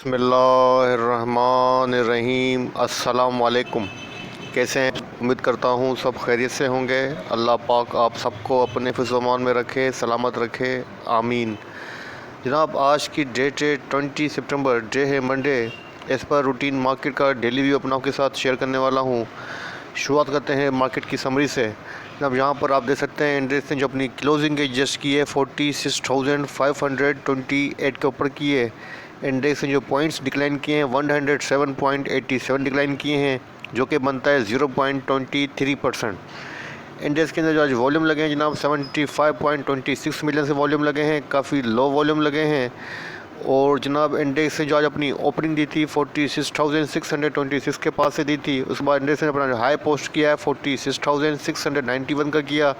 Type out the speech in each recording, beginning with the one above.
बिस्मिल्लाहिर्रहमानिर्रहीम। अस्सलाम वालेकुम। कैसे हैं? उम्मीद करता हूँ सब खैरियत से होंगे। अल्लाह पाक आप सबको अपने हिफ्ज़-ओ-अमान में रखे, सलामत रखे, आमीन। जनाब, आज की डेट है 20 सितंबर, डे है मंडे। इस पर रूटीन मार्केट का डेली व्यू अपना आपके साथ शेयर करने वाला हूँ। शुरुआत करते हैं मार्केट की समरी से। जनाब, यहाँ पर आप देख सकते हैं इंडेक्स ने जो अपनी क्लोजिंग एडजस्ट की है 46,528 के ऊपर की है। इंडेक्स ने जो पॉइंट्स डिक्लाइन किए हैं 107.87 डिक्लाइन किए हैं, जो कि बनता है 0.23%। इंडेक्स के अंदर जो आज वॉल्यूम लगे हैं जनाब 75.26 मिलियन से वॉल्यूम लगे हैं, काफ़ी लो वॉल्यूम लगे हैं। और जनाब इंडेक्स ने जो आज अपनी ओपनिंग दी थी 46,626 के पास से दी थी। उसके बाद इंडेक्स ने अपना हाई पोस्ट किया है 46,691 का किया।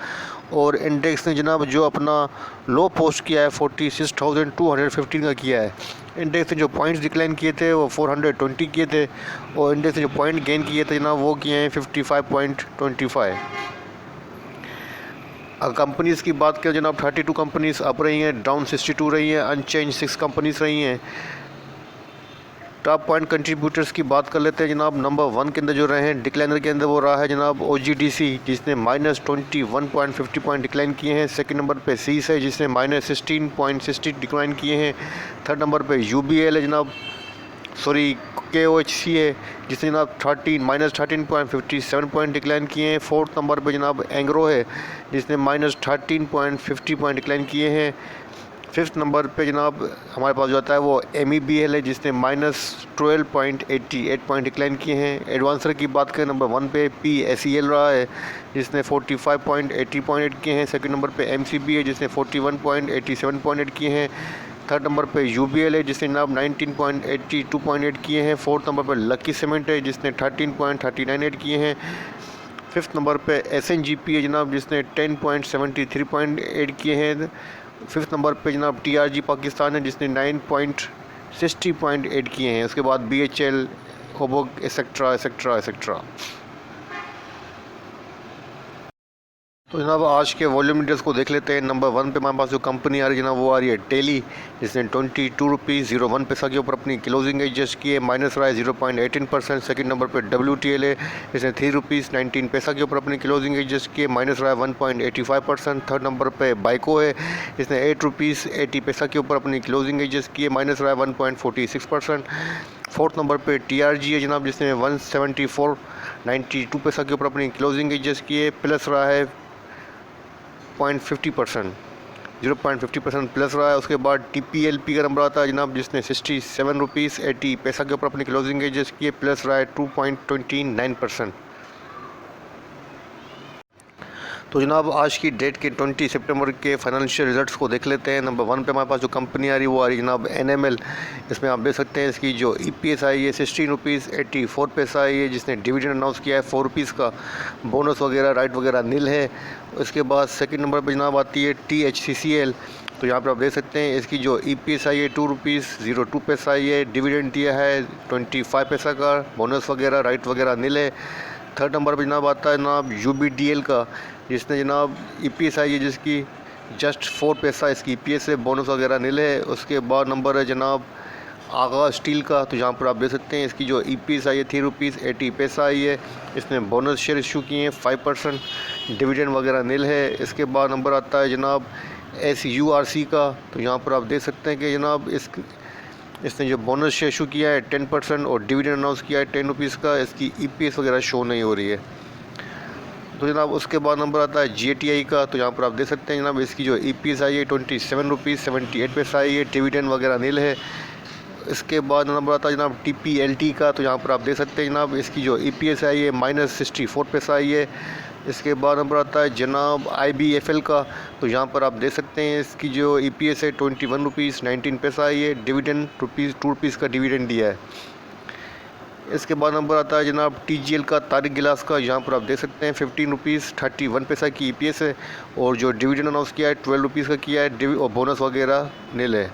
और इंडेक्स ने जनाब जो अपना लो पोस्ट किया है 46,215 का किया है। इंडेक्स ने जो पॉइंट्स डिक्लाइन किए थे वो 420 किए थे, और इंडेक्स ने जो पॉइंट गेन किए थे जनाब वो किए हैं 55.25। अगर कंपनीज़ की बात करें जनाब 32 कंपनीज़ अप रही हैं, डाउन 62 रही हैं, अनचेंज 6 कंपनीज़ रही हैं। टॉप पॉइंट कंट्रीब्यूटर्स की बात कर लेते हैं जनाब। नंबर 1 के अंदर जो रहे हैं डिक्लाइनर के अंदर वो रहा है जनाब OGDC, जिसने -21.50 पॉइंट डिक्लाइन किए हैं। सेकंड नंबर पे सीस है जिसने -16.60 डिक्लाइन किए हैं। थर्ड नंबर पे UBL है जनाब, KOHC है जिसने जनाब -13.57 पॉइंट डिक्लाइन किए हैं। फोर्थ नंबर पे जनाब एंग्रो है जिसने -13.50 पॉइंट डिक्लाइन किए हैं। फिफ्थ नंबर पे जनाब हमारे पास जो आता है वो MEBL है जिसने -12.88 पॉइंट डिक्लाइन किए हैं। एडवांसर की बात करें नंबर 1 पे PSEL रहा है जिसने 45.80 किए हैं। सेकंड नंबर पे MCB है जिसने 41.87 किए हैं। थर्ड नंबर पे UBL है जिसने जनाब 19.82 किए हैं। फोर्थ नंबर पर लकी सीमेंट है जिसने 13.39 किए हैं। फिफ्थ नंबर पे SNGP है जनाब जिसने 10.73 किए हैं। फिफ्थ नंबर पे जनाब TRG पाकिस्तान है जिसने 9.60 किए हैं। उसके बाद BHL, होबोक, एक्सेट्रा एक्सेट्रा एक्सेट्रा। तो जनाब आज के वॉल्यूम लीडर्स को देख लेते हैं। नंबर 1 पे हमारे पास जो कंपनी आ रही है जनाब वो आ रही है टेली, जिसने 22 रुपीज़ 01 पैसा के ऊपर अपनी क्लोजिंग एडजस्ट की है, माइनस रहा है 0.18%। सेकंड नंबर पे WTL है जिसने 3 रुपीज़ 19 पैसा के ऊपर अपनी क्लोजिंग एडजस्ट की है, माइनस रहा है 1.85%। थर्ड नंबर पे बाइको है जिसने 8 रुपीज़ 80 पैसा के ऊपर अपनी क्लोजिंग एडजस्ट की है, माइनस रहा है 1.46%। फोर्थ नंबर पे TRG है जनाब जिसने 174.92 पैसा के ऊपर अपनी क्लोजिंग एडजस्ट की है, प्लस रहा है 0.50% प्लस रहा है। उसके बाद TPLP का नंबर आता है जनाब जिसने 67 रुपीज़ 80 पैसा के ऊपर अपनी क्लोजिंग एडजस्ट किए, प्लस रहा है 2.29%। तो जनाब आज की डेट के 20 सितंबर के फाइनेंशियल रिजल्ट्स को देख लेते हैं। नंबर 1 पे हमारे पास जो कंपनी आ रही है वो आ रही है जनाब NML। इसमें आप देख सकते हैं इसकी जो EPS आई है 16 रुपीज़ 84 पैसा आई है, जिसने डिविडेंड अनाउंस किया है 4 रुपीज़ का। बोनस वगैरह राइट वगैरह नील है। उसके बाद सेकंड नंबर पर जनाब आती है THCCL। तो यहाँ पर आप देख सकते हैं इसकी जो EPS आई है 2 रुपीज़ 02 पैसा आई है, डिविडेंड दिया है 25 पैसा का, बोनस वगैरह राइट वगैरह नील है। थर्ड नंबर पर जनाब आता है जनाब UBDL का, जिसने जनाब EPS आई है जिसकी जस्ट 4 पैसा इसकी EPS है, बोनस वगैरह नील है। उसके बाद नंबर है जनाब आगाज़ स्टील का। तो यहाँ पर आप देख सकते हैं इसकी जो EPS आई है 3 रुपीज़ 80 पैसा आई है, इसने बोनस शेयर इशू किए हैं 5%, डिविडेंड वगैरह नील है। इसके बाद नंबर आता है जनाब SURC का। तो यहाँ पर आप देख सकते हैं कि जनाब इसने जो बोनस शेयर इशू किया है 10% और डिविडेंड अनाउंस किया है 10 रुपीज़ का, इसकी EPS वगैरह शो नहीं हो रही है। तो जनाब उसके बाद नंबर आता है GATI का। तो यहाँ पर आप देख सकते हैं जनाब इसकी जो EPS आई है 27 रुपीज़ 78 पैसा आई है, डिविडेंड वगैरह नील है। इसके बाद नंबर आता है जनाब TPLT का। तो यहाँ पर आप देख सकते हैं जनाब इसकी जो EPS आई है -64 पैसा आई है। इसके बाद नंबर आता है जनाब IBFL का। तो यहाँ पर आप देख सकते हैं इसकी जो EPS है 21 रुपीज़ 19 पैसा आई है, डिविडेंड 2 रुपीज़ का डिविडेंड दिया है। इसके बाद नंबर आता है जनाब TGL का, तारिक गिलास का। यहाँ पर आप देख सकते हैं 15 रुपीज़ 31 पैसा की EPS है, और जो डिविडेंड अनाउंस किया है 12 रुपीज़ का किया है, और बोनस वगैरह नील है।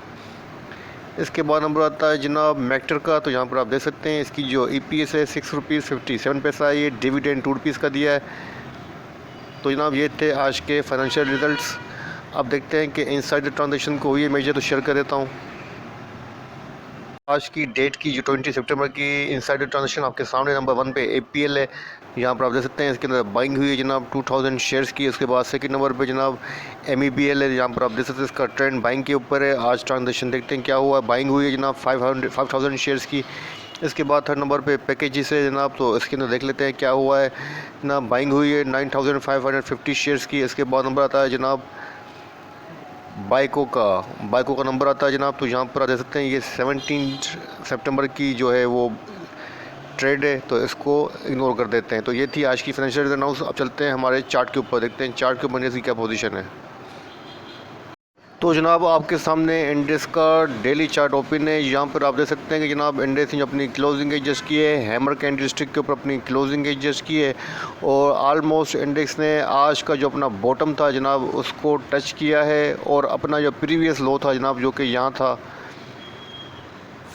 इसके बाद नंबर आता है जनाब मैक्टर का। तो यहाँ पर आप देख सकते हैं इसकी जो EPS है 6 रुपीज़ 57 पैसा है, ये डिविडेंड 2 रुपीज़ का दिया है। तो जनाब ये थे आज के फाइनेंशियल रिजल्ट्स। अब देखते हैं कि इनसाइडर ट्रांजेक्शन को हुई है मेजर, तो शेयर कर देता हूँ। आज की डेट की जो 20 सितंबर की इनसाइडर ट्रांजेक्शन आपके सामने नंबर 1 पे APL है। यहाँ पर आप देख सकते हैं इसके अंदर बाइंग हुई है जनाब 2000 शेयर्स की। उसके बाद सेकंड नंबर पे जनाब MEBL है। यहाँ पर आप देख सकते हैं इसका ट्रेंड बाइंग के ऊपर है। आज ट्रांजेक्शन देखते हैं क्या हुआ। बाइंग हुई है जनाब 5000 शेयर्स की। इसके बाद थर्ड नंबर पे पैकेजेस है जनाब, तो इसके अंदर देख लेते हैं क्या हुआ है जनाब। बाइंग हुई है 9550 शेयर्स की। इसके बाद नंबर आता है जनाब बाइको का नंबर आता है जनाब। तो यहाँ पर आप देख सकते हैं ये 17 सितंबर की जो है वो ट्रेड है, तो इसको इग्नोर कर देते हैं। तो ये थी आज की फाइनेंशियल अनाउंस। अब चलते हैं हमारे चार्ट के ऊपर, देखते हैं चार्ट के ऊपर इंडेक्स की क्या पोजीशन है। तो जनाब आपके सामने इंडेक्स का डेली चार्ट ओपन है। यहाँ पर आप देख सकते हैं कि जनाब इंडेक्स ने अपनी क्लोजिंग एडजस्ट की है, हैमर कैंडलस्टिक के ऊपर अपनी क्लोजिंग एडजस्ट की है और ऑलमोस्ट इंडेक्स ने आज का जो अपना बॉटम था जनाब उसको टच किया है और अपना जो प्रीवियस लो था जनाब जो कि यहाँ था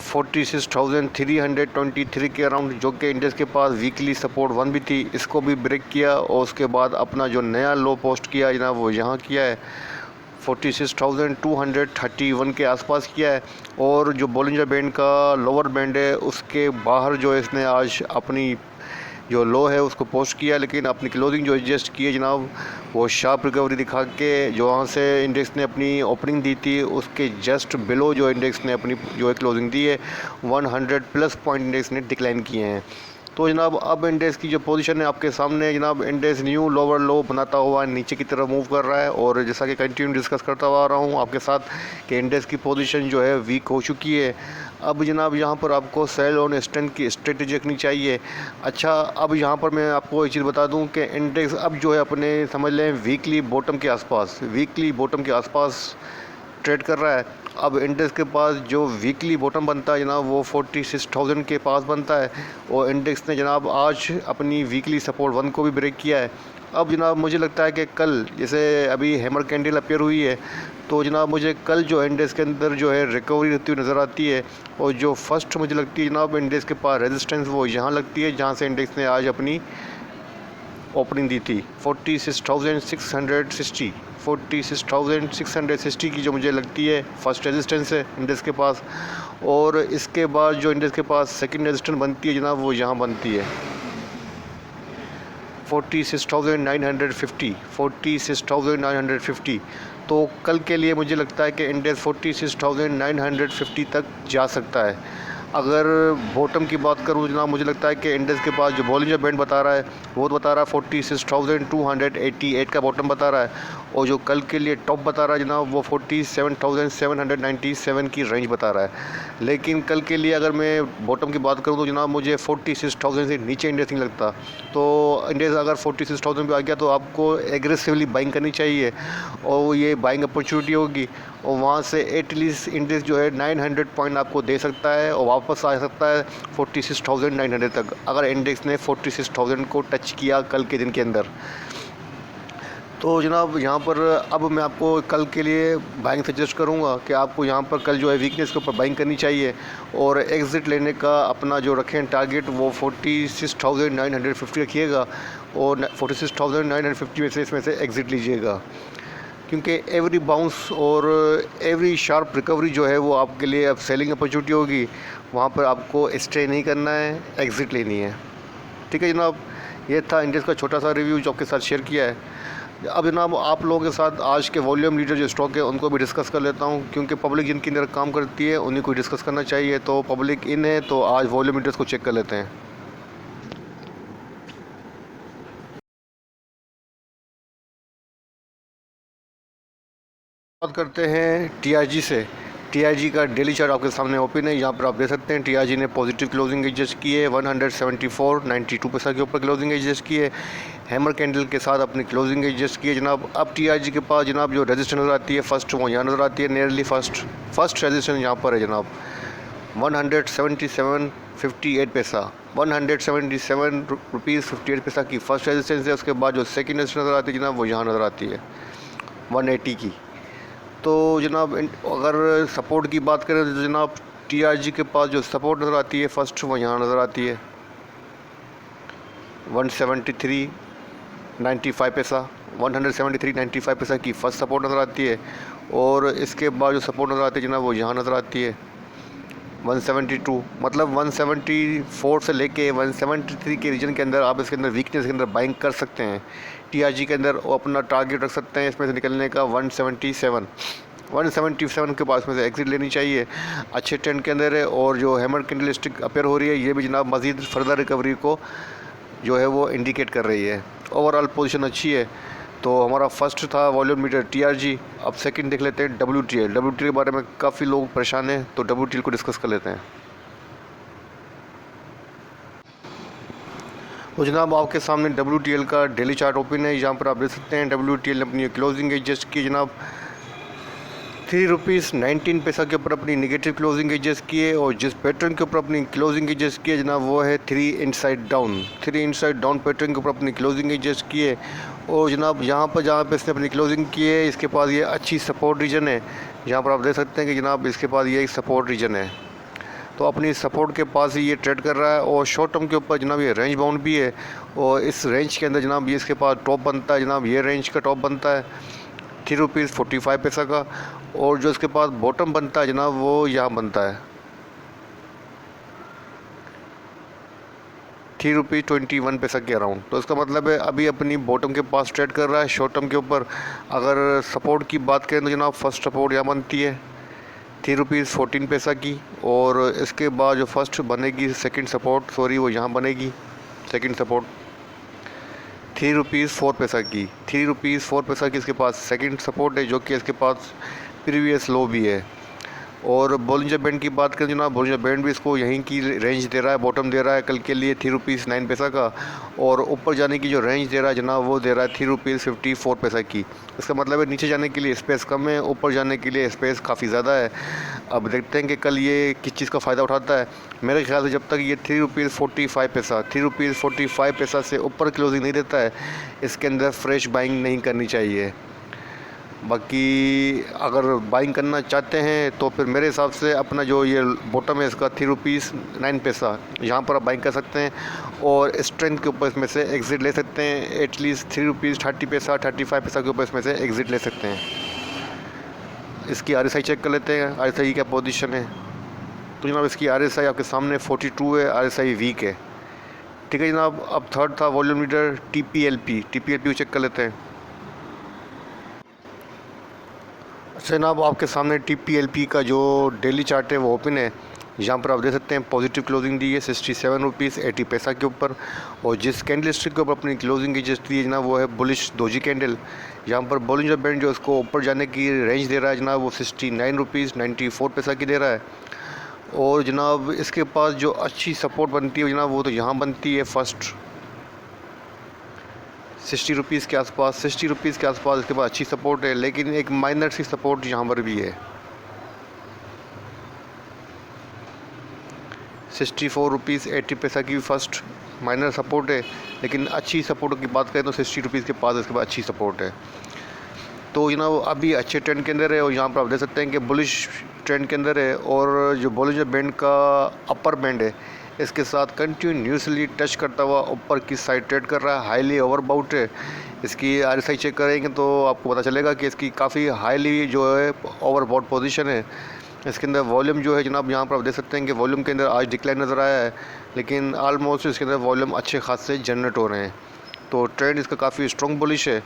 46,323 के अराउंड, जो कि इंडेक्स के पास वीकली सपोर्ट 1 भी थी, इसको भी ब्रेक किया और उसके बाद अपना जो नया लो पोस्ट किया जनाब वो यहाँ किया है 46,231 के आसपास किया है। और जो बॉलिंजर बैंड का लोअर बैंड है उसके बाहर जो इसने आज अपनी जो लो है उसको पोस्ट किया, लेकिन अपनी क्लोजिंग जो एडजस्ट की है जनाब वो शार्प रिकवरी दिखा के जो वहाँ से इंडेक्स ने अपनी ओपनिंग दी थी उसके जस्ट बिलो जो इंडेक्स ने अपनी जो है क्लोजिंग दी है 100+ पॉइंट इंडेक्स ने डिक्लाइन किए हैं। तो जनाब अब इंडेक्स की जो पोजीशन है आपके सामने जनाब, इंडेक्स न्यू लोअर लो बनाता हुआ नीचे की तरफ मूव कर रहा है और जैसा कि कंटिन्यू डिस्कस करता हुआ आ रहा हूँ आपके साथ कि इंडेक्स की पोजीशन जो है वीक हो चुकी है। अब जनाब यहाँ पर आपको सेल ऑन स्टैंड की स्ट्रेटजी रखनी चाहिए। अच्छा, अब यहाँ पर मैं आपको एक चीज़ बता दूँ कि इंडेक्स अब जो है अपने समझ लें वीकली बॉटम के आसपास ट्रेड कर रहा है। अब इंडेक्स के पास जो वीकली बॉटम बनता है जनाब वो 46,000 के पास बनता है और इंडेक्स ने जनाब आज अपनी वीकली सपोर्ट 1 को भी ब्रेक किया है। अब जनाब मुझे लगता है कि कल जैसे अभी हैमर कैंडल अपीयर हुई है तो जनाब मुझे कल जो इंडेक्स के अंदर जो है रिकवरी रहती हुई नज़र आती है और जो फर्स्ट मुझे लगती है जनाब इंडेक्स के पास रेजिस्टेंस वो यहाँ लगती है जहाँ से इंडेक्स ने आज अपनी ओपनिंग दी थी 46,660 की जो मुझे लगती है फर्स्ट रेजिस्टेंस है इंडेक्स के पास। और इसके बाद जो इंडेक्स के पास सेकंड रेजिस्टेंस बनती है जनाब वो यहाँ बनती है 46,950। तो कल के लिए मुझे लगता है कि इंडेक्स 46,950 तक जा सकता है। अगर बॉटम की बात करूँ जनाब, मुझे लगता है कि इंडेक्स के पास जो बॉलिंजर बैंड बता रहा है वो बता रहा है 46,288 का बॉटम बता रहा है और जो कल के लिए टॉप बता रहा है जनाब वो 47,797 की रेंज बता रहा है। लेकिन कल के लिए अगर मैं बॉटम की बात करूँ तो जनाब मुझे 46,000 से नीचे इंडेक्स नहीं लगता। तो इंडेक्स अगर 46,000 पे आ गया तो आपको एग्रेसिवली बाइंग करनी चाहिए और ये बाइंग अपॉर्चुनिटी होगी और वहाँ से एटलीस्ट इंडेक्स जो है 900 पॉइंट आपको दे सकता है और वापस आ सकता है 46,900 तक, अगर इंडेक्स ने 46,000 को टच किया कल के दिन के अंदर। तो जनाब यहाँ पर अब मैं आपको कल के लिए बाइंग सजेस्ट करूँगा कि आपको यहाँ पर कल जो है वीकनेस के ऊपर बाइंग करनी चाहिए और एग्ज़िट लेने का अपना जो रखें टारगेट वो 46,950 रखिएगा और 46,950 में से इसमें से एग्ज़िट लीजिएगा, क्योंकि एवरी बाउंस और एवरी शार्प रिकवरी जो है वो आपके लिए अब सेलिंग अपॉर्चुनिटी होगी। वहाँ पर आपको स्टे नहीं करना है, एग्ज़िट लेनी है। ठीक है जनाब, ये था इंडेक्स का छोटा सा रिव्यू जो आपके साथ शेयर किया है। अब जनाब आप लोगों के साथ आज के वॉल्यूम लीडर जो स्टॉक है उनको भी डिस्कस कर लेता हूँ, क्योंकि पब्लिक जिनके अंदर काम करती है उन्हीं को डिस्कस करना चाहिए। तो पब्लिक इन है तो आज वॉल्यूम लीडर्स को चेक कर लेते हैं। बात करते हैं TRG से। TRG का डेली चार्ट आपके सामने ओपन है। यहाँ पर आप देख सकते हैं TRG ने पॉजिटिव क्लोजिंग एडजस्ट की है 174.92 पैसा के ऊपर क्लोजिंग एडजस्ट की है। हैमर कैंडल के साथ अपनी क्लोजिंग एडजस्ट की है जनाब। अब TRG के पास जनाब जो रेजिस्टेंस नज़र आती है फर्स्ट वो यहाँ नज़र आती है, नियरली फर्स्ट रेजिस्टेंस यहाँ पर है जनाब 177.58 पैसा, 177 रुपीज़ 58 पैसा की फ़र्स्ट रेजिस्टेंस है। उसके बाद जो सेकंड रेजिस्टेंस नज़र आती है जनाब वो यहाँ नज़र आती है 180 की। तो जनाब अगर सपोर्ट की बात करें तो जनाब TRG के पास जो सपोर्ट नज़र आती है फर्स्ट वो यहाँ नज़र आती है 173.95 पैसा, 173.95 पैसा की फ़र्स्ट सपोर्ट नज़र आती है और इसके बाद जो सपोर्ट नज़र आती है जनाब वो यहाँ नज़र आती है 172, मतलब 174 से लेके 173 के रीजन के अंदर आप इसके अंदर वीकनेस के अंदर बाइंग कर सकते हैं। टीआरजी के अंदर वो अपना टारगेट रख सकते हैं इसमें से निकलने का 177 के पास में से एग्जिट लेनी चाहिए। अच्छे ट्रेंड के अंदर है और जो हैमर कैंडलस्टिक अपेयर हो रही है ये भी जनाब मज़ीद फर्दर रिकवरी को जो है वो इंडिकेट कर रही है। ओवरऑल पोजीशन अच्छी है। तो हमारा फर्स्ट था वॉल्यूम मीटर टीआरजी। अब सेकंड देख लेते हैं डब्ल्यूटीएल। डब्ल्यूटीएल के बारे में काफ़ी लोग परेशान हैं तो डब्ल्यूटीएल को डिस्कस कर लेते हैं। तो जनाब आपके सामने डब्ल्यूटीएल का डेली चार्ट ओपन है। यहाँ पर आप देख सकते हैं डब्ल्यूटीएल ने अपनी क्लोजिंग एडजस्ट की जनाब ₹3.19 के ऊपर अपनी नेगेटिव क्लोजिंग एडजस्ट किए और जिस पैटर्न के ऊपर अपनी क्लोजिंग एडजस्ट किए जनाब वो है 3 इनसाइड डाउन पैटर्न के ऊपर अपनी क्लोजिंग एडजस्ट किए। और जनाब यहाँ पर जहाँ पे इसने अपनी क्लोजिंग की है इसके पास ये अच्छी सपोर्ट रीजन है। यहाँ पर आप देख सकते हैं कि जनाब इसके पास ये एक सपोर्ट रीजन है। तो अपनी सपोर्ट के पास ही ये ट्रेड कर रहा है और शॉर्ट टर्म के ऊपर जनाब ये रेंज बाउंड भी है और इस रेंज के अंदर जनाब ये इसके पास टॉप बनता है। जनाब ये रेंज का टॉप बनता है ₹3.45 का और जो इसके पास बॉटम बनता है जनाब वो यहाँ बनता है ₹3.21 के अराउंड। तो इसका मतलब है अभी अपनी बॉटम के पास ट्रेड कर रहा है शॉर्ट टर्म के ऊपर। अगर सपोर्ट की बात करें तो जनाब फर्स्ट सपोर्ट यहाँ बनती है ₹3.14 की और इसके बाद जो फर्स्ट बनेगी सेकंड सपोर्ट वो यहाँ बनेगी सेकंड सपोर्ट ₹3.04 की। ₹3.04 की इसके पास सेकंड सपोर्ट है जो कि इसके पास प्रीवियस लो भी है। और बोलिंजर बैंड की बात करें जनाब बोलिंजर बैंड भी इसको यहीं की रेंज दे रहा है, बॉटम दे रहा है कल के लिए ₹3.09 का और ऊपर जाने की जो रेंज दे रहा है जनाब वो दे रहा है ₹3.54 की। इसका मतलब है नीचे जाने के लिए स्पेस कम है, ऊपर जाने के लिए स्पेस काफ़ी ज़्यादा है। अब देखते हैं कि कल ये किस चीज़ का फ़ायदा उठाता है। मेरे ख्याल से जब तक ये ₹3.45 से ऊपर क्लोजिंग नहीं देता है इसके अंदर फ्रेश बाइंग नहीं करनी चाहिए। बाकी अगर बाइंग करना चाहते हैं तो फिर मेरे हिसाब से अपना जो ये बॉटम है इसका ₹3.09 यहाँ पर आप बाइंग कर सकते हैं और स्ट्रेंथ के ऊपर इसमें से एग्ज़िट ले सकते हैं। एटलीस्ट ₹3.30-35 के ऊपर इसमें से एग्ज़िट ले सकते हैं। इसकी RSI चेक कर लेते हैं RSI क्या पोजीशन है। तो जनाब इसकी RSI आपके सामने 42 है, RSI वीक है। ठीक है जनाब। अब थर्ड था वॉल्यूम मीटर TPLP को चेक कर लेते हैं। जनाब आपके सामने TPLP का जो डेली चार्ट है वो ओपन है। यहाँ पर आप देख सकते हैं पॉजिटिव क्लोजिंग दी है ₹67.80 के ऊपर और जिस कैंडल स्टिक के ऊपर अपनी क्लोजिंग की जस्ट दी है जनाब वो है बुलिश डोजी कैंडल। यहाँ पर बोलिंजर बैंड जो इसको ऊपर जाने की रेंज दे रहा है जनाब वो ₹69.94 की दे रहा है। और जनाब इसके पास जो अच्छी सपोर्ट बनती है जनाब वो तो यहाँ बनती है फर्स्ट ₹60 के आसपास इसके पास अच्छी सपोर्ट है, लेकिन एक माइनर सी सपोर्ट यहाँ पर भी है ₹64.80 की फर्स्ट माइनर सपोर्ट है। लेकिन अच्छी सपोर्ट की बात करें तो ₹60 के पास इसके पास अच्छी सपोर्ट है। तो जनाब अभी अच्छे ट्रेंड के अंदर है और यहाँ पर आप देख सकते हैं कि बुलिश ट्रेंड के अंदर है और जो बोलिंजर बैंड का अपर बैंड है इसके साथ कंटिन्यूसली टच करता हुआ ऊपर की साइड ट्रेड कर रहा है। हाईली ओवरबाउट है। इसकी RSI चेक करेंगे तो आपको पता चलेगा कि इसकी काफ़ी हाईली जो है ओवरबाउट पोजीशन है। इसके अंदर वॉल्यूम जो है जनाब यहाँ पर आप देख सकते हैं कि वॉल्यूम के अंदर आज डिक्लाइन नज़र आया है, लेकिन ऑलमोस्ट इसके अंदर वॉल्यूम अच्छे खासे जनरेट हो रहे हैं। तो ट्रेंड इसका काफ़ी स्ट्रॉन्ग बुलिश है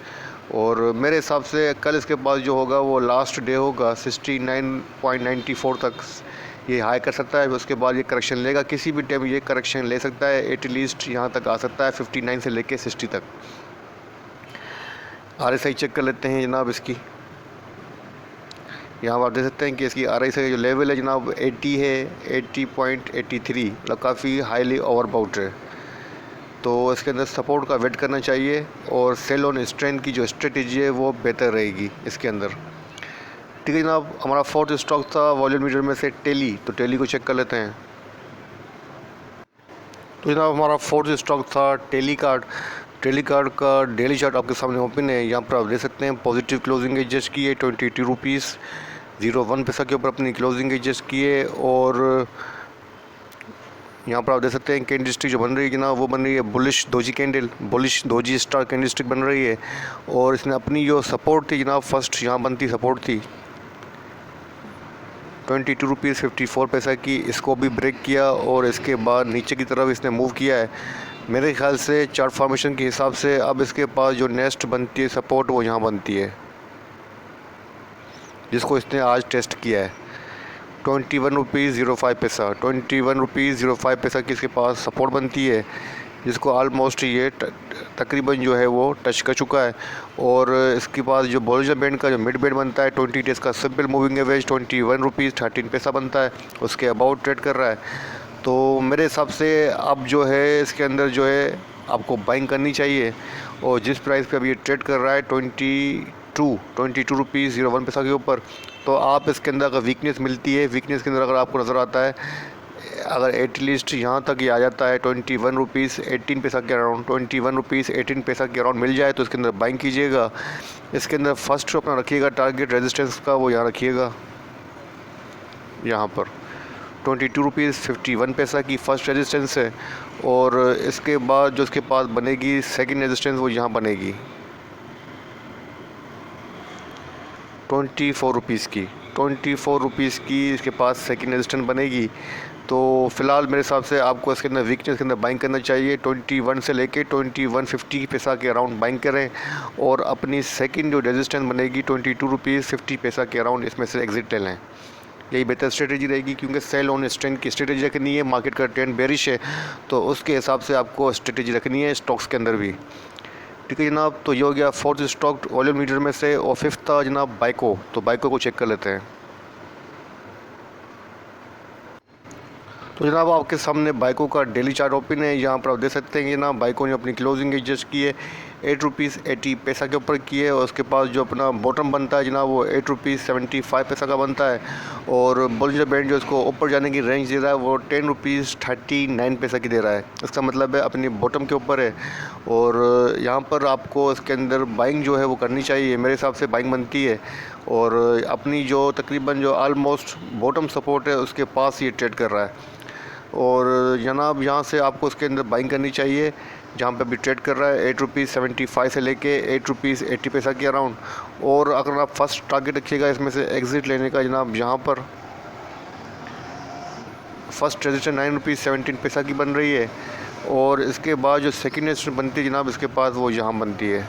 और मेरे हिसाब से कल इसके पास जो होगा वो लास्ट डे होगा 69.94 तक ये हाई कर सकता है। उसके बाद ये करेक्शन लेगा, किसी भी टाइम ये करेक्शन ले सकता है। एटलीस्ट यहाँ तक आ सकता है 59 से लेके 60 तक। RSI चेक कर लेते हैं जनाब इसकी। यहाँ आप देख सकते हैं कि इसकी RSI का जो लेवल है जनाब 80 है, 80.83 मतलब काफ़ी हाईली ओवरबाउट है। तो इसके अंदर सपोर्ट का वेट करना चाहिए और सेल ऑन स्ट्रेंथ की जो स्ट्रेटेजी है वो बेहतर रहेगी इसके अंदर। ठीक है जनाब। हमारा फोर्थ स्टॉक था वॉल्यूम मीटर में से टेली। तो टेली को चेक कर लेते हैं। तो जनाब हमारा फोर्थ स्टॉक था टेली कार्ड का डेली चार्ट आपके सामने ओपन है। यहाँ पर आप देख सकते हैं पॉजिटिव क्लोजिंग एडजस्ट की है ₹22.01 के ऊपर अपनी क्लोजिंग एडजस्ट की है और यहाँ पर आप देख सकते हैं कैंडल स्टिक जो बन रही है जनाब वो बन रही है bullish doji star candle stick बन रही है और इसने अपनी जो सपोर्ट थी जनाब फर्स्ट यहाँ बनती सपोर्ट थी ₹22.54 की, इसको भी ब्रेक किया और इसके बाद नीचे की तरफ इसने मूव किया है। मेरे ख्याल से चार्ट फॉर्मेशन के हिसाब से अब इसके पास जो नेक्स्ट बनती है सपोर्ट वो यहाँ बनती है, जिसको इसने आज टेस्ट किया है। ₹21.05 ₹21.05 की इसके पास सपोर्ट बनती है, जिसको ऑलमोस्ट ये तकरीबन जो है वो टच कर चुका है। और इसके पास जो बॉलिंजर बैंड का जो मिड बैंड बनता है 20 डेज़ का सिंपल मूविंग एवरेज ₹21.13 बनता है, उसके अबाउट ट्रेड कर रहा है। तो मेरे हिसाब से अब जो है इसके अंदर जो है आपको बाइंग करनी चाहिए। और जिस प्राइस पे अब ये ट्रेड कर रहा है ₹22.01 के ऊपर, तो आप इसके अंदर अगर वीकनेस मिलती है, वीकनेस के अंदर अगर आपको नज़र आता है, अगर एटलीस्ट यहाँ तक ये आ जाता है ₹21.18 के अराउंड, ₹21.18 के अराउंड मिल जाए तो इसके अंदर बाइंग कीजिएगा। इसके अंदर फर्स्ट अपना रखिएगा टारगेट रेजिस्टेंस का, वो यहाँ रखिएगा, यहाँ पर ₹22.51 की फ़र्स्ट रेजिस्टेंस है। और इसके बाद जो इसके पास बनेगी सेकंड रेजिस्टेंस वो यहाँ बनेगी ₹24 की इसके पास सेकंड रेजिस्टेंस बनेगी। तो फ़िलहाल मेरे हिसाब से आपको इसके अंदर वीकनेस के अंदर बाइंग करना चाहिए। 21 से लेके ₹21.50 के अराउंड बाइंग करें और अपनी सेकंड जो रेजिस्टेंस बनेगी ₹22.50 के अराउंड, इसमें से एग्ज़िट ले लें। यही बेहतर स्ट्रेटजी रहेगी, क्योंकि सेल ऑन स्ट्रेंथ की स्ट्रेटजी रखनी है। मार्केट का ट्रेंड बेरिश है तो उसके हिसाब से आपको स्ट्रेटजी रखनी है स्टॉक्स के अंदर भी। ठीक है जनाब, तो ये हो गया फोर्थ स्टॉक वॉल्यूम लीडर में से। और फिफ्थ था जनाब बाइको। तो बाइको को चेक कर लेते हैं। तो जनाब आपके सामने बाइको का डेली चार्ट ओपन है। यहाँ पर आप देख सकते हैं कि जनाब बाइको ने अपनी क्लोजिंग एडजस्ट की है ₹8.80 के ऊपर की है। और उसके पास जो अपना बॉटम बनता है जनाब वो ₹8.75 का बनता है। और बॉलिंजर बैंड जो इसको ऊपर जाने की रेंज दे रहा है वो ₹10.39 की दे रहा है। इसका मतलब है अपनी बॉटम के ऊपर है। और यहाँ पर आपको इसके अंदर बाइंग जो है वो करनी चाहिए, मेरे हिसाब से बाइंग बनती है। और अपनी जो तकरीबन जो ऑलमोस्ट बॉटम सपोर्ट है उसके पास ये ट्रेड कर रहा है। और जनाब यहाँ से आपको इसके अंदर बाइंग करनी चाहिए, जहाँ पे अभी ट्रेड कर रहा है ₹8.75 से लेके ₹8.80 के अराउंड। और अगर आप फर्स्ट टारगेट रखिएगा इसमें से एग्ज़िट लेने का जनाब, यहाँ पर फर्स्ट रेजिस्टेंस ₹9.17 की बन रही है। और इसके बाद जो सेकेंड रेजिस्टेंस बनती है जनाब इसके पास वो यहाँ बनती है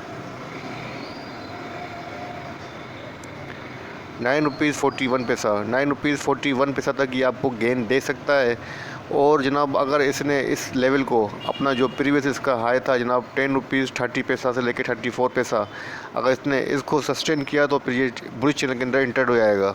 ₹9.41 तक ये आपको गेन दे सकता है। और जनाब अगर इसने इस लेवल को अपना जो प्रीवियस इसका हाई था जनाब ₹10.30 से लेकर 34 पैसा, अगर इसने इसको सस्टेन किया तो फिर ये बुलिश चैनल के अंदर इंटर्ड हो जाएगा।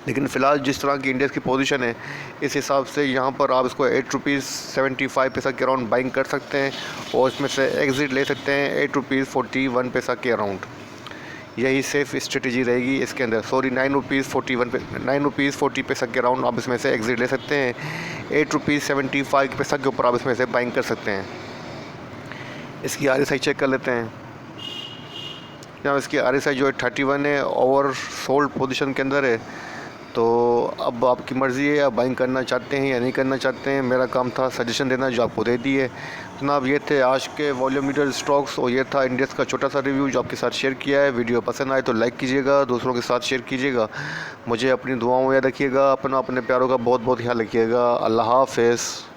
लेकिन फ़िलहाल जिस तरह की इंडिया की पोजीशन है इस हिसाब से यहाँ पर आप इसको ₹8.75 के अराउंड बाइंग कर सकते हैं और इसमें से एग्ज़िट ले सकते हैं ₹8.41 के अराउंड। यही सेफ़ स्ट्रेटजी रहेगी इसके अंदर। सॉरी, ₹9.40 के अराउंड आप इसमें से एग्ज़िट ले सकते हैं। ₹8.75 के ऊपर आप इसमें से बाइंग कर सकते हैं। इसकी RSI चेक कर लेते हैं। यहाँ इसकी RSI जो है 31 है, ओवर सोल्ड पोजीशन के अंदर है। तो अब आपकी मर्ज़ी है, आप बाइंग करना चाहते हैं या नहीं करना चाहते हैं। मेरा काम था सजेशन देना, जो आपको दे दिए। जनाब ये थे आज के वॉल्यूम लीडर स्टॉक्स और ये था इंडेक्स का छोटा सा रिव्यू जो आपके साथ शेयर किया है। वीडियो पसंद आए तो लाइक कीजिएगा, दूसरों के साथ शेयर कीजिएगा। मुझे अपनी दुआओं में याद रखिएगा। अपने प्यारों का बहुत बहुत ख्याल रखिएगा। अल्लाह हाफ़िज़।